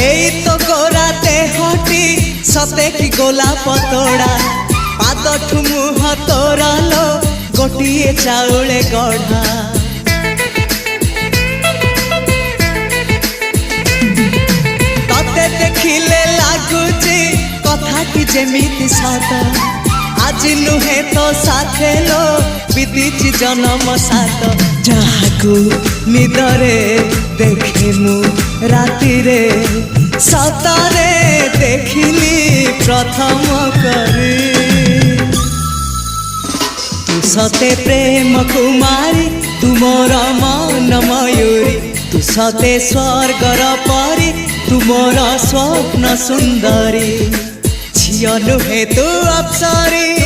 एई तो गोरा देहटी सते कि गोलाप तोड़ा पाद मुह तोरा लो गोटिए चाउले गढ़ा तते देखिले लागुची कथाटी जेमिति सत आज नुहे तो साथे लो बीतीची जन्म सात जहाकू निदरे देखे मु राति रे सतरे देखिली प्रथम करी तू सते प्रेम कुमारी तू मोर मन मयूरी तू सते स्वर्गर परी तू मोर स्वप्न सुंदरी झियो नुहे तू अप्सरी।